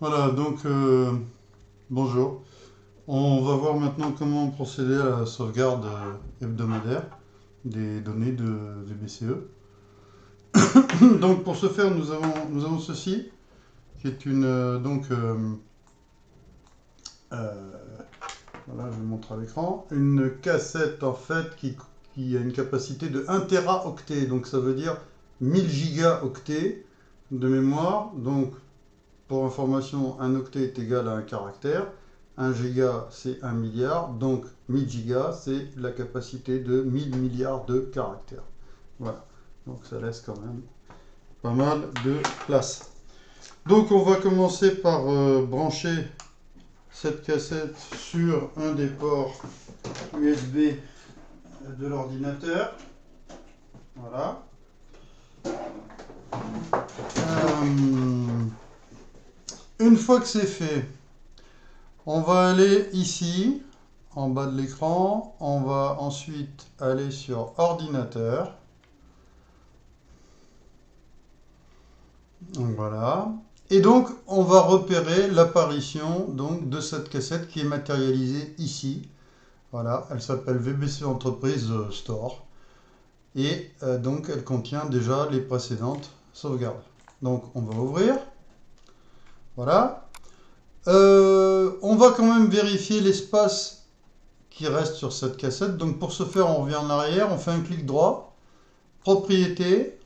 Voilà, donc bonjour. On va voir maintenant comment procéder à la sauvegarde hebdomadaire des données de VBCE. Donc pour ce faire, nous avons ceci, qui est une euh, voilà, je vous montre à l'écran, une cassette en fait qui a une capacité de 1 teraoctet, donc ça veut dire 1000 gigaoctets de mémoire. Donc pour information, un octet est égal à un caractère. 1 giga, c'est 1 milliard. Donc 1000 gigas, c'est la capacité de 1000 milliards de caractères. Voilà. Donc ça laisse quand même pas mal de place. Donc on va commencer par brancher cette cassette sur un des ports USB de l'ordinateur. Voilà. Une fois que c'est fait, on va aller ici, en bas de l'écran. On va ensuite aller sur ordinateur. Donc voilà. Et donc, on va repérer l'apparition donc de cette cassette qui est matérialisée ici. Voilà, elle s'appelle VBC Entreprise Store. Et donc, elle contient déjà les précédentes sauvegardes. Donc, on va ouvrir. Voilà. On va quand même vérifier l'espace qui reste sur cette cassette. Donc pour ce faire, on revient en arrière, on fait un clic droit, propriété,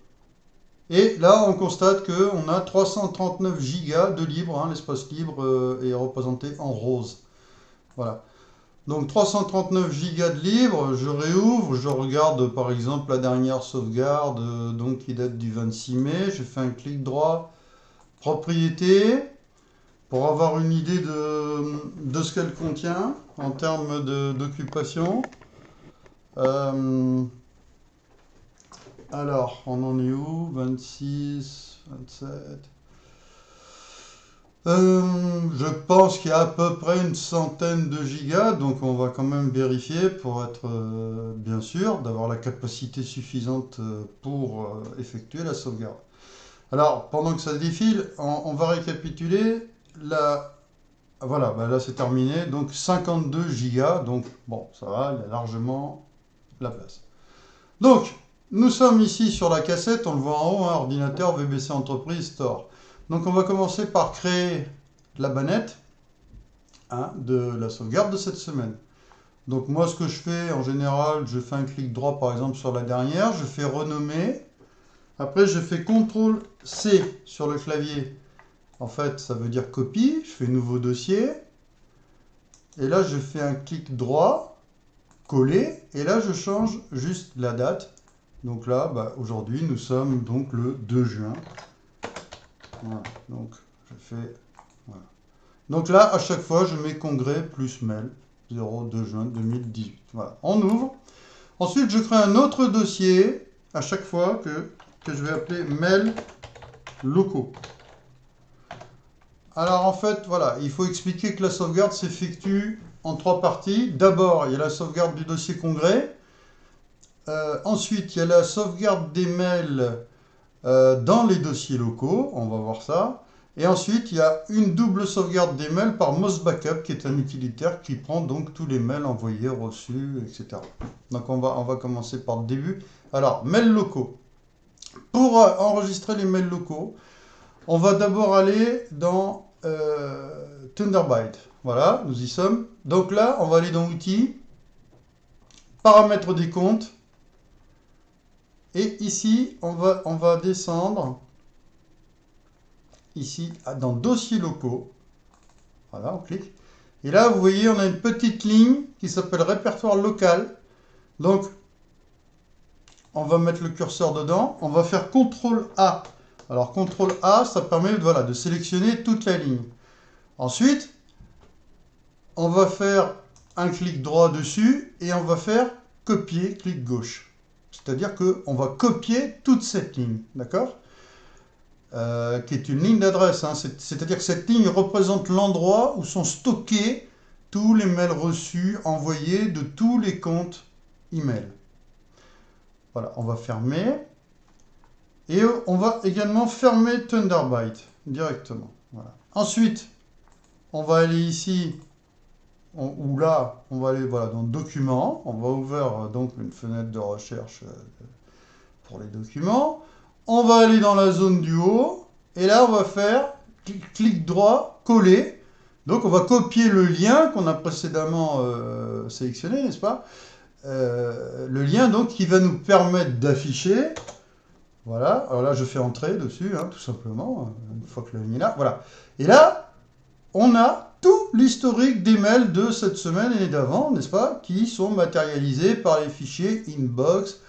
et là on constate qu'on a 339 gigas de libre, hein, l'espace libre est représenté en rose. Voilà. Donc 339 gigas de libre, je réouvre, je regarde par exemple la dernière sauvegarde, donc qui date du 26 mai, je fais un clic droit, propriété, pour avoir une idée de ce qu'elle contient en termes d'occupation. Euh, Alors, on en est où? 26, 27. Je pense qu'il y a à peu près une centaine de gigas, donc on va quand même vérifier pour être bien sûr d'avoir la capacité suffisante pour effectuer la sauvegarde. Alors, pendant que ça défile, on va récapituler. Voilà, bah là c'est terminé, donc 52 gigas, donc bon, ça va, il y a largement la place. Donc, nous sommes ici sur la cassette, on le voit en haut, hein, ordinateur VBC Entreprise Store. Donc on va commencer par créer la bannette, hein, de la sauvegarde de cette semaine. Donc moi ce que je fais en général, je fais un clic droit par exemple sur la dernière, je fais renommer, après je fais CTRL C sur le clavier. En fait ça veut dire copie, je fais nouveau dossier, et là je fais un clic droit, coller, et là je change juste la date. Donc là, bah, aujourd'hui, nous sommes donc le 2 juin. Voilà, donc je fais. Voilà. Donc là, à chaque fois, je mets congrès plus mail, 02 juin 2018. Voilà, on ouvre. Ensuite, je crée un autre dossier à chaque fois que je vais appeler mail locaux. Alors en fait, voilà, il faut expliquer que la sauvegarde s'effectue en trois parties. D'abord, il y a la sauvegarde du dossier congrès. Ensuite, il y a la sauvegarde des mails dans les dossiers locaux, on va voir ça. Et ensuite, il y a une double sauvegarde des mails par Mosbackup, qui est un utilitaire qui prend donc tous les mails envoyés, reçus, etc. Donc on va commencer par le début. Alors, mails locaux. Pour enregistrer les mails locaux, on va d'abord aller dans Thunderbird. Voilà, nous y sommes. Donc là, on va aller dans Outils, Paramètres des comptes. Et ici, on va descendre ici dans Dossiers locaux. Voilà, on clique. Et là, vous voyez, on a une petite ligne qui s'appelle Répertoire local. Donc, on va mettre le curseur dedans. On va faire CTRL A. Alors, CTRL A, ça permet voilà, de sélectionner toute la ligne. Ensuite, on va faire un clic droit dessus et on va faire copier, clic gauche. C'est-à-dire qu'on va copier toute cette ligne. D'accord ? Qui est une ligne d'adresse. Hein. C'est-à-dire que cette ligne représente l'endroit où sont stockés tous les mails reçus, envoyés de tous les comptes email. Voilà, on va fermer. Et on va également fermer Thunderbird directement. Voilà. Ensuite, on va aller ici, ou là, on va aller voilà, dans Documents. On va ouvrir donc une fenêtre de recherche pour les documents. On va aller dans la zone du haut. Et là, on va faire clic droit, coller. Donc, on va copier le lien qu'on a précédemment sélectionné, n'est-ce pas? Le lien donc qui va nous permettre d'afficher. Voilà, alors là je fais entrer dessus, hein, tout simplement, une fois que le lien est là, voilà. Et là, on a tout l'historique des mails de cette semaine et d'avant, n'est-ce pas, qui sont matérialisés par les fichiers inbox,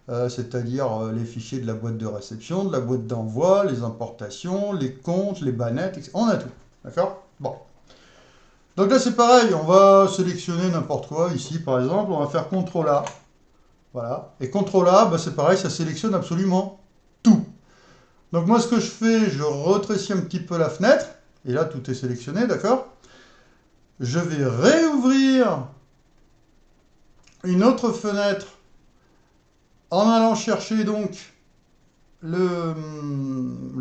c'est-à-dire les fichiers de la boîte de réception, de la boîte d'envoi, les importations, les comptes, les bannettes, etc. On a tout, d'accord? Bon. Donc là c'est pareil, on va sélectionner n'importe quoi, ici par exemple, on va faire CTRL A, voilà. Et CTRL A, bah, c'est pareil, ça sélectionne absolument tout. Donc moi ce que je fais, je rétrécis un petit peu la fenêtre, et là tout est sélectionné, d'accord? Je vais réouvrir une autre fenêtre en allant chercher donc le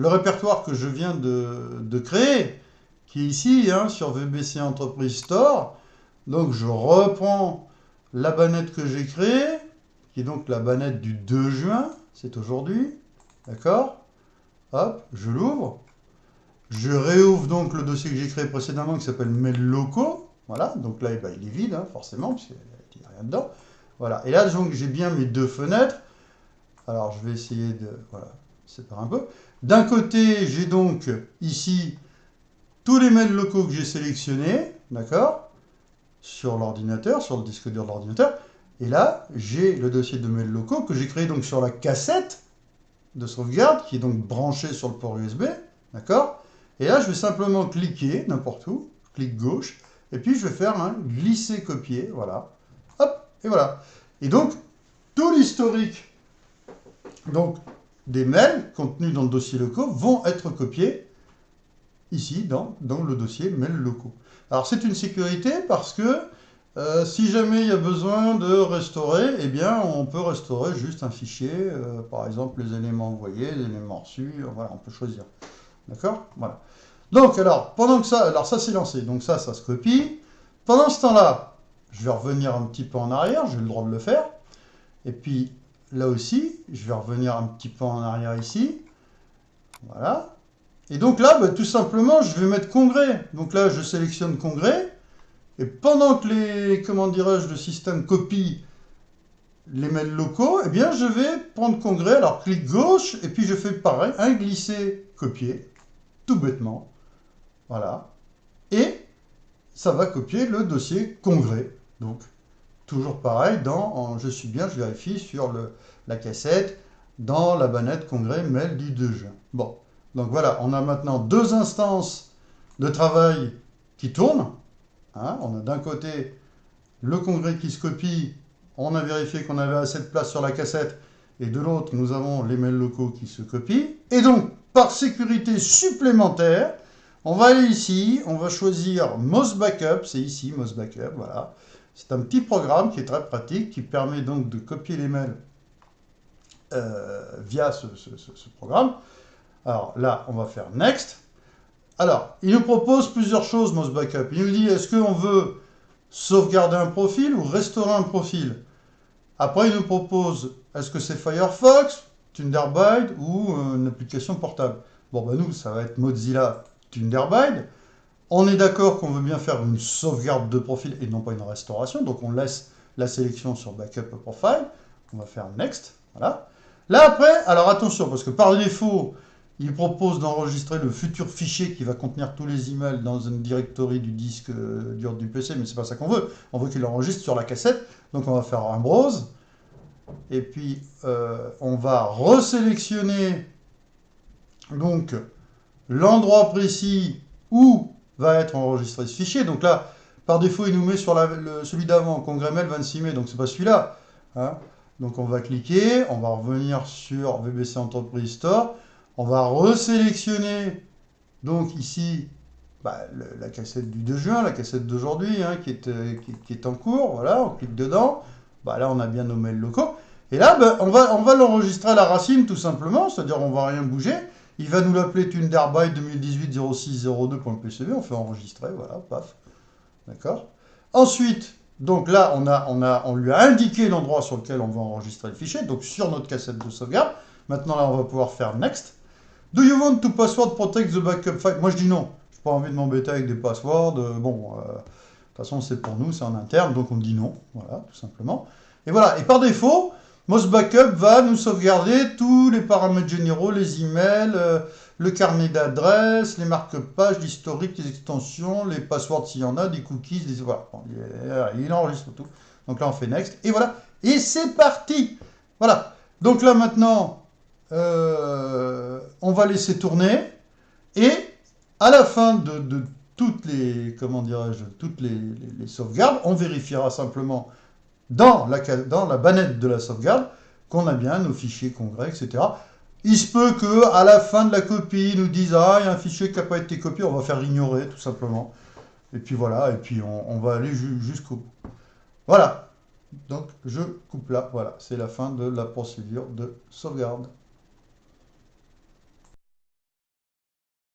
répertoire que je viens de créer, qui est ici, hein, sur VBC Entreprise Store. Donc je reprends la bannette que j'ai créée, qui est donc la bannette du 2 juin, c'est aujourd'hui, d'accord? Hop, je l'ouvre. Je réouvre donc le dossier que j'ai créé précédemment qui s'appelle Mails locaux. Voilà, donc là, eh ben, il est vide, hein, forcément, puisqu'il n'y a rien dedans. Voilà, et là, donc, j'ai bien mes deux fenêtres. Alors, je vais essayer de voilà, séparer un peu. D'un côté, j'ai donc ici tous les mails locaux que j'ai sélectionnés, d'accord, sur l'ordinateur, sur le disque dur de l'ordinateur. Et là, j'ai le dossier de mails locaux que j'ai créé donc sur la cassette de sauvegarde, qui est donc branché sur le port USB, d'accord? Et là, je vais simplement cliquer n'importe où, clic gauche, et puis je vais faire un glisser-copier, voilà. Hop, et voilà. Et donc, tout l'historique donc, des mails contenus dans le dossier locaux vont être copiés ici, dans le dossier mails locaux. Alors, c'est une sécurité parce que si jamais il y a besoin de restaurer, eh bien, on peut restaurer juste un fichier, par exemple, les éléments envoyés, les éléments reçus, voilà, on peut choisir. D'accord? Voilà. Donc, alors, pendant que ça, alors ça c'est lancé, donc ça se copie. Pendant ce temps-là, je vais revenir un petit peu en arrière, j'ai le droit de le faire. Et puis, là aussi, je vais revenir un petit peu en arrière ici. Voilà. Et donc là, bah, tout simplement, je vais mettre congrès. Donc là, je sélectionne congrès. Et pendant que comment dirais-je, le système copie les mails locaux, eh bien, je vais prendre congrès. Alors, clic gauche, et puis je fais pareil, un glisser-copier, tout bêtement. Voilà. Et ça va copier le dossier congrès. Donc, toujours pareil, je suis bien, je vérifie sur la cassette, dans la bannette congrès mail du 2 juin. Bon, donc voilà, on a maintenant deux instances de travail qui tournent. Hein, on a d'un côté le congrès qui se copie, on a vérifié qu'on avait assez de place sur la cassette, et de l'autre, nous avons les mails locaux qui se copient. Et donc, par sécurité supplémentaire, on va aller ici, on va choisir Moz Backup, c'est ici Moz Backup, voilà. C'est un petit programme qui est très pratique, qui permet donc de copier les mails via ce programme. Alors là, on va faire Next. Alors, il nous propose plusieurs choses, Moz Backup. Il nous dit, est-ce qu'on veut sauvegarder un profil ou restaurer un profil? Après, il nous propose, est-ce que c'est Firefox, Thunderbird ou une application portable? Bon, ben nous, ça va être Mozilla Thunderbird. On est d'accord qu'on veut bien faire une sauvegarde de profil et non pas une restauration. Donc, on laisse la sélection sur Backup Profile. On va faire Next. Voilà. Là, après, alors attention, parce que par défaut, il propose d'enregistrer le futur fichier qui va contenir tous les emails dans une directory du disque dur du PC, mais c'est pas ça qu'on veut. On veut qu'il enregistre sur la cassette. Donc on va faire un browse. Et puis on va resélectionner donc l'endroit précis où va être enregistré ce fichier. Donc là, par défaut, il nous met sur celui d'avant, congrès mail 26 mai, donc c'est pas celui-là. Hein. Donc on va cliquer, on va revenir sur VBC Entreprise Store. On va resélectionner, donc ici, bah, la cassette du 2 juin, la cassette d'aujourd'hui, hein, qui est en cours. Voilà, on clique dedans. Bah, là, on a bien nos mails locaux. Et là, bah, on va l'enregistrer à la racine, tout simplement, c'est-à-dire on ne va rien bouger. Il va nous l'appeler Thunderby 2018-0602.pcb, on fait enregistrer, voilà, paf. D'accord. Ensuite, donc là, on lui a indiqué l'endroit sur lequel on va enregistrer le fichier, donc sur notre cassette de sauvegarde. Maintenant, là, on va pouvoir faire Next. Do you want to password protect the backup file? Moi, je dis non. Je n'ai pas envie de m'embêter avec des passwords. Bon, de toute façon, c'est pour nous, c'est en interne, donc on dit non. Voilà, tout simplement. Et voilà. Et par défaut, Moz Backup va nous sauvegarder tous les paramètres généraux, les emails, le carnet d'adresses, les marque-pages, l'historique, les extensions, les passwords s'il y en a, des cookies, voilà. Bon, il enregistre tout. Donc là, on fait Next. Et voilà. Et c'est parti. Voilà. Donc là, maintenant, on va laisser tourner. Et à la fin de toutes les, comment dirais-je, toutes les sauvegardes, on vérifiera simplement dans la bannette de la sauvegarde qu'on a bien nos fichiers congrès, etc. Il se peut que à la fin de la copie, ils nous disent ah, il y a un fichier qui n'a pas été copié, on va faire ignorer tout simplement. Et puis voilà, et puis on va aller jusqu'au bout. Voilà. Donc je coupe là, voilà, c'est la fin de la procédure de sauvegarde.